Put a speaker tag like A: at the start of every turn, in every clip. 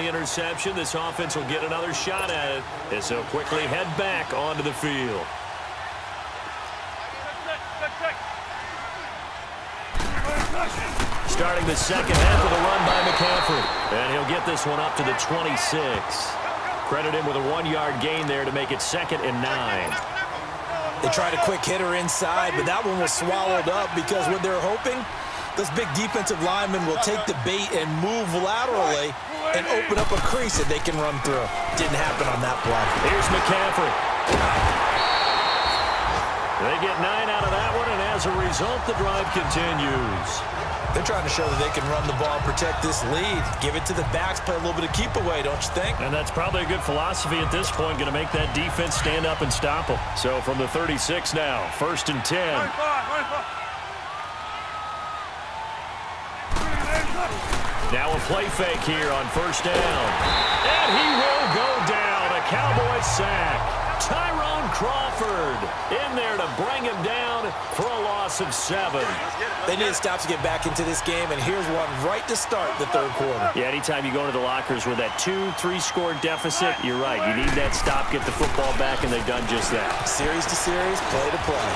A: the interception. This offense will get another shot at it as they'll quickly head back onto the field. Starting the second half with a run by McCaffrey. And he'll get this one up to the 26. Credit him with a 1-yard gain there to make it 2nd and 9.
B: They tried a quick hitter inside, but that one was swallowed up because what they're hoping, those big defensive linemen will take the bait and move laterally and open up a crease that they can run through. Didn't happen on that play.
A: Here's McCaffrey. They get 9 out of that one, and as a result, the drive continues.
B: They're trying to show that they can run the ball and protect this lead. Give it to the backs, play a little bit of keep away, don't you think?
A: And that's probably a good philosophy at this point, going to make that defense stand up and stop them. So from the 36 now, 1st and 10. Now a play fake here on 1st down. And he will go down. A Cowboys sack. Tyrone Crawford in there to bring him down for a loss of 7.
B: They need to stop to get back into this game, and here's one right to start the 3rd quarter.
A: Yeah, anytime you go into the lockers with that 2-3 score deficit, you're right. You need that stop, get the football back, and they've done just that.
B: Series to series, play to play.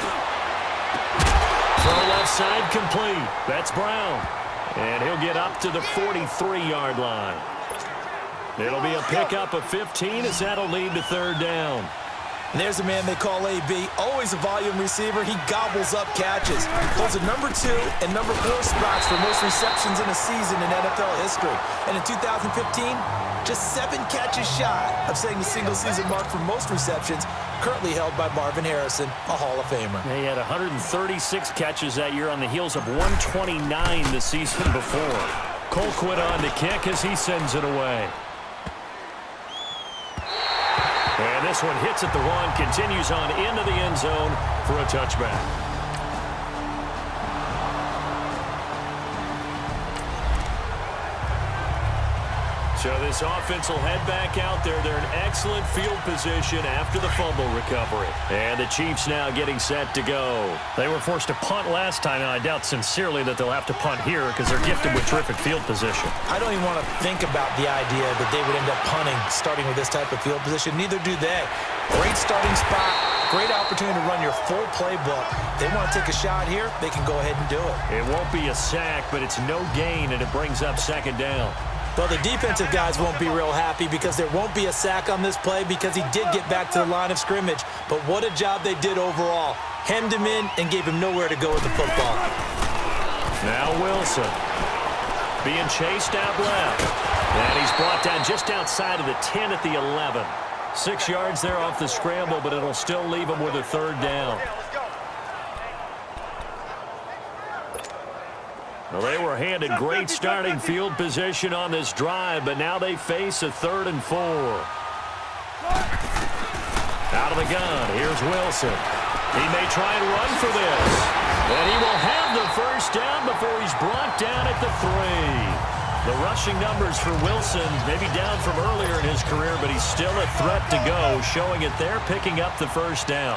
A: Throw left side complete. That's Brown. And he'll get up to the 43-yard line. It'll be a pickup of 15 as that'll lead to 3rd down.
B: And there's a man they call AB, always a volume receiver. He gobbles up catches. Holds a number 2 and number 4 spots for most receptions in a season in NFL history. And in 2015, just 7 catches shy of setting the single-season mark for most receptions, currently held by Marvin Harrison, a Hall of Famer.
A: He had 136 catches that year on the heels of 129 the season before. Colquitt on to kick as he sends it away. And this one hits at the 1, continues on into the end zone for a touchback. So this offense will head back out there. They're in excellent field position after the fumble recovery. And the Chiefs now getting set to go. They were forced to punt last time, and I doubt sincerely that they'll have to punt here because they're gifted with terrific field position.
B: I don't even want to think about the idea that they would end up punting starting with this type of field position. Neither do they. Great starting spot. Great opportunity to run your full playbook. They want to take a shot here, they can go ahead and do it.
A: It won't be a sack, but it's no gain, and it brings up 2nd down.
B: Well, the defensive guys won't be real happy because there won't be a sack on this play because he did get back to the line of scrimmage. But what a job they did overall. Hemmed him in and gave him nowhere to go with the football.
A: Now Wilson being chased out left. And he's brought down just outside of the 10 at the 11. 6 yards there off the scramble, but it'll still leave him with a 3rd down. Well, they were handed great starting field position on this drive, but now they face a 3rd and 4. Out of the gun, here's Wilson. He may try and run for this. And he will have the 1st down before he's brought down at the 3. The rushing numbers for Wilson maybe down from earlier in his career, but he's still a threat to go, showing it there, picking up the 1st down.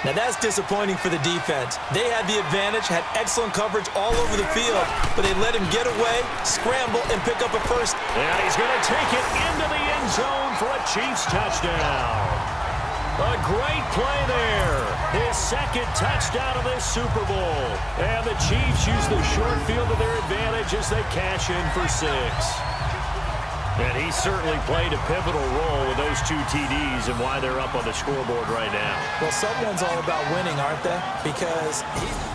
B: Now that's disappointing for the defense. They had the advantage, had excellent coverage all over the field, but they let him get away, scramble, and pick up a 1st.
A: And he's going to take it into the end zone for a Chiefs touchdown. A great play there. His 2nd touchdown of this Super Bowl. And the Chiefs use the short field to their advantage as they cash in for 6. And he certainly played a pivotal role with those 2 TDs and why they're up on the scoreboard right now.
B: Well, someone's all about winning, aren't they? Because he's...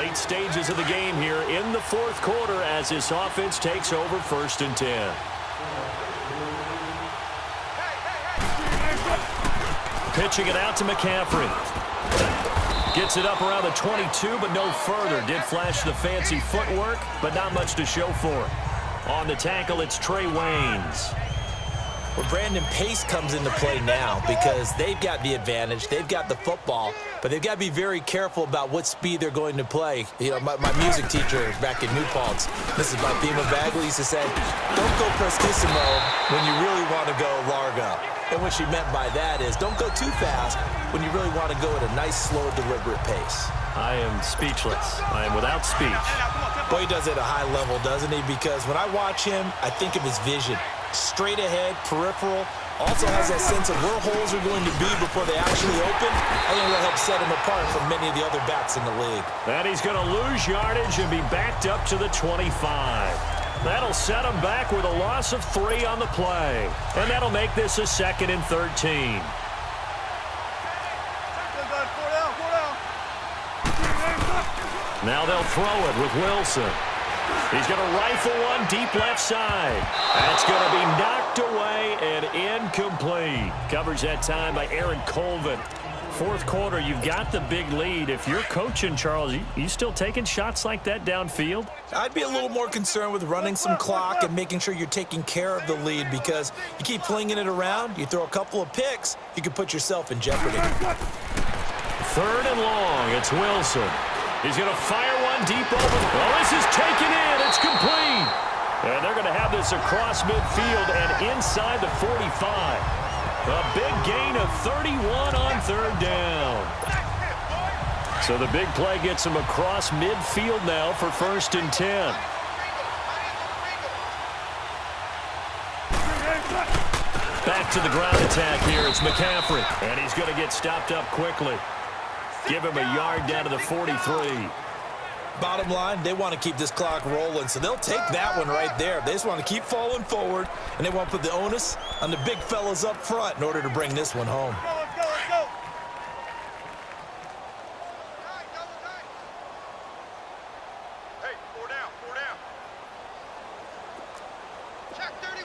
A: Late stages of the game here in the fourth quarter as this offense takes over 1st and 10. Pitching it out to McCaffrey. Gets it up around the 22, but no further. Did flash the fancy footwork, but not much to show for it. On the tackle, it's Trey Waynes.
B: Well, Brandon, pace comes into play now because they've got the advantage. They've got the football, but they've got to be very careful about what speed they're going to play. You know, my music teacher back in New Paltz, this is my Thema Bagley, used to say, don't go prestissimo when you really want to go largo. And what she meant by that is don't go too fast when you really want to go at a nice, slow, deliberate pace.
A: I am speechless. I am without speech.
B: Boy, he does it at a high level, doesn't he? Because when I watch him, I think of his vision. Straight ahead, peripheral, also has that sense of where holes are going to be before they actually open. I think that'll help set him apart from many of the other backs in the league.
A: And he's going to lose yardage and be backed up to the 25. That'll set him back with a loss of 3 on the play. And that'll make this a 2nd and 13. Now they'll throw it with Wilson. He's going to rifle one deep left side. That's going to be knocked away and incomplete. Covers that time by Aaron Colvin. Fourth quarter, you've got the big lead. If you're coaching, Charles, you still taking shots like that downfield?
B: I'd be a little more concerned with running some clock and making sure you're taking care of the lead because you keep flinging it around, you throw a couple of picks, you can put yourself in jeopardy.
A: 3rd and long, it's Wilson. He's going to fire one deep over. Oh, this is taken in. It's complete. And they're going to have this across midfield and inside the 45. A big gain of 31 on 3rd down. So the big play gets him across midfield now for 1st and 10. Back to the ground attack here. It's McCaffrey. And he's going to get stopped up quickly. Give him a yard down to the 43.
B: Bottom line, they want to keep this clock rolling, so they'll take that one right there. They just want to keep falling forward, and they want to put the onus on the big fellas up front in order to bring this one home.
C: Let's go. Hey, 4 down. Check 31.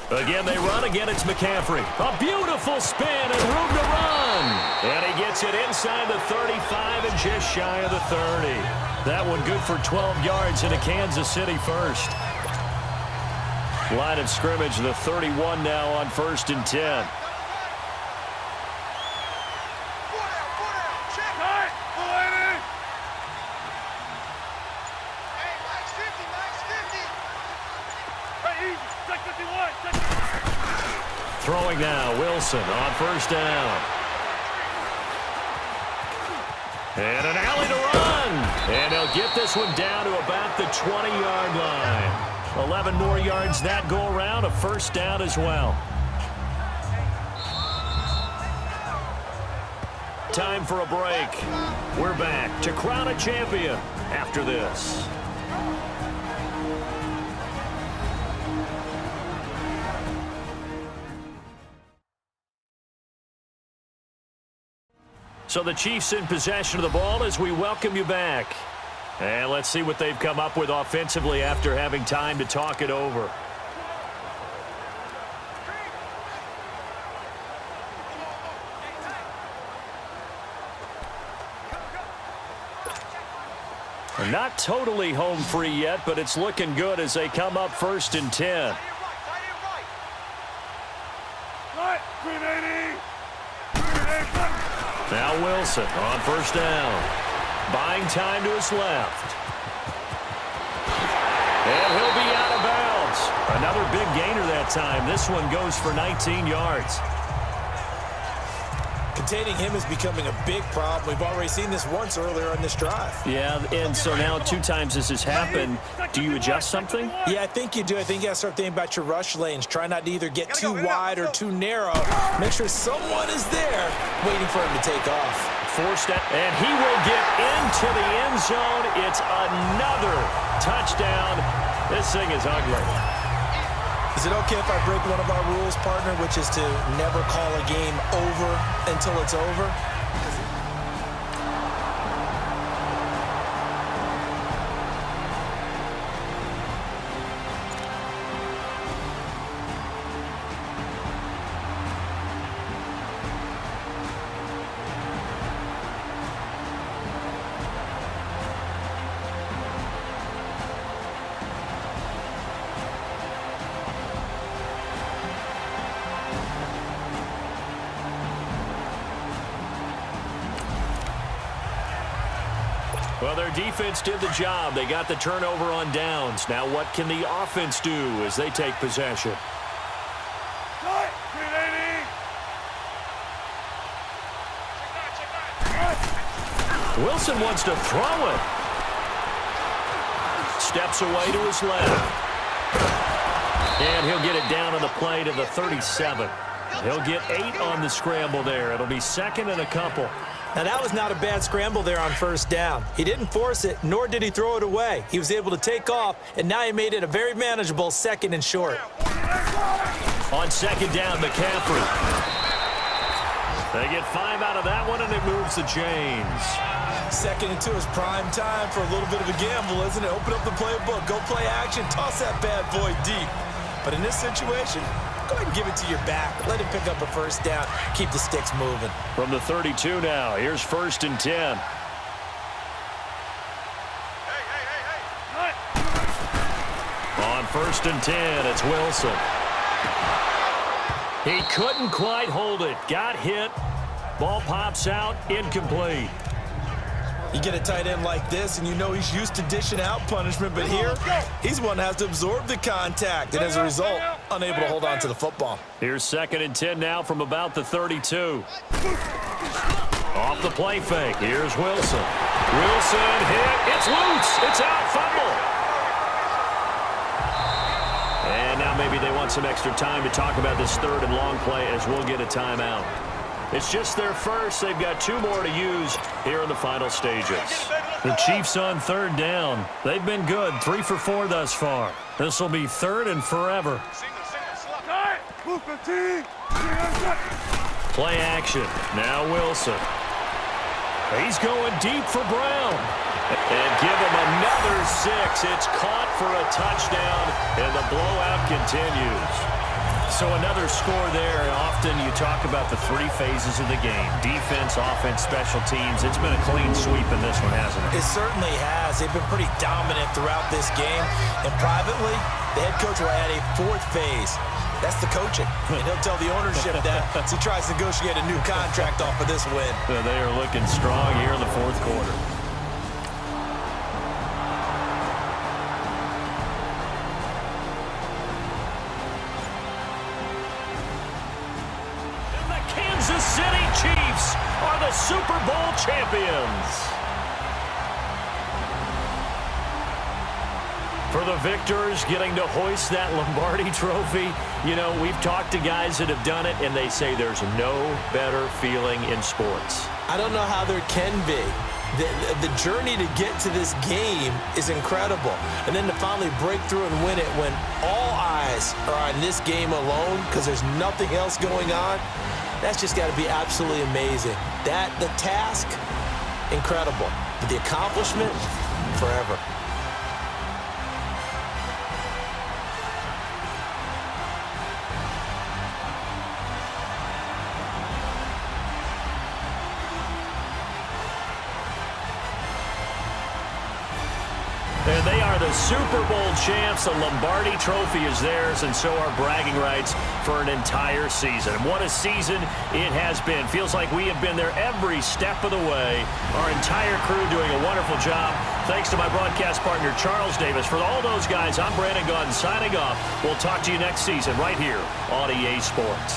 A: Again, they run. Again, it's McCaffrey. A beautiful spin and room to run. And he gets it inside the 35 and just shy of the 30. That one good for 12 yards into Kansas City first. Line of scrimmage, the 31 now on 1st and 10. Throwing now, Wilson on 1st down. And an alley to run. And they'll get this one down to about the 20-yard line. 11 more yards that go around, a 1st down as well. Time for a break. We're back to crown a champion after this. So the Chiefs in possession of the ball as we welcome you back. And let's see what they've come up with offensively after having time to talk it over. Not totally home free yet, but it's looking good as they come up 1st and 10. Now Wilson on 1st down. Buying time to his left. And he'll be out of bounds. Another big gainer that time. This one goes for 19 yards.
B: Containing him is becoming a big problem. We've already seen this once earlier on this drive.
A: Yeah, and so now 2 times this has happened. Do you adjust something?
B: Yeah, I think you do. I think you got to start thinking about your rush lanes. Try not to either get too wide or too narrow. Make sure someone is there waiting for him to take off.
A: Forced it, and he will get into the end zone. It's another touchdown. This thing is ugly.
B: Is it okay if I break one of our rules, partner, which is to never call a game over until it's over?
A: their defense did the job. They got the turnover on downs. Now what can the offense do as they take possession? Wilson wants to throw it. Steps away to his left. And he'll get it down on the play to the 37. He'll get 8 on the scramble there. It'll be second and a couple.
B: Now, that was not a bad scramble there on first down. He didn't force it, nor did he throw it away. He was able to take off, and now he made it a very manageable second and short.
A: On second down, McCaffrey. They get 5 out of that one, and it moves the chains.
B: Second and 2 is prime time for a little bit of a gamble, isn't it? Open up the playbook, go play action, toss that bad boy deep. But in this situation, go ahead and give it to your back. Let him pick up a first down. Keep the sticks moving.
A: From the 32 now, here's 1st and 10. On 1st and 10, it's Wilson. He couldn't quite hold it. Got hit. Ball pops out. Incomplete.
B: You get a tight end like this, and you know he's used to dishing out punishment, but here, he's one that has to absorb the contact, and as a result, unable to hold on to the football.
A: Here's 2nd and 10 now from about the 32. Off the play fake. Here's Wilson. Wilson hit. It's loose. It's out. Fumble. And now maybe they want some extra time to talk about this 3rd and long play as we'll get a timeout. It's just their first. They've got 2 more to use here in the final stages. The Chiefs on 3rd down. They've been good. 3 for 4 thus far. This will be 3rd and forever. Play action. Now Wilson. He's going deep for Brown. And give him another 6. It's caught for a touchdown, and the blowout continues. So another score there. Often you talk about the 3 phases of the game. Defense, offense, special teams. It's been a clean sweep in this one, hasn't it?
B: It certainly has. They've been pretty dominant throughout this game. And privately, the head coach will add a 4th phase. That's the coaching. And he'll tell the ownership that as he tries to negotiate a new contract off of this win.
A: They are looking strong here in the 4th quarter. Kansas City Chiefs are the Super Bowl champions. For the victors, getting to hoist that Lombardi trophy, you know, we've talked to guys that have done it, and they say there's no better feeling in sports.
B: I don't know how there can be. The journey to get to this game is incredible. And then to finally break through and win it when all eyes are on this game alone because there's nothing else going on, that's just got to be absolutely amazing. The task, incredible. But the accomplishment, forever.
A: And they are the Super Bowl champs. The Lombardi trophy is theirs, and so are bragging rights for an entire season. And what a season it has been. Feels like we have been there every step of the way. Our entire crew doing a wonderful job. Thanks to my broadcast partner, Charles Davis. For all those guys, I'm Brandon Gaudin signing off. We'll talk to you next season right here on EA Sports.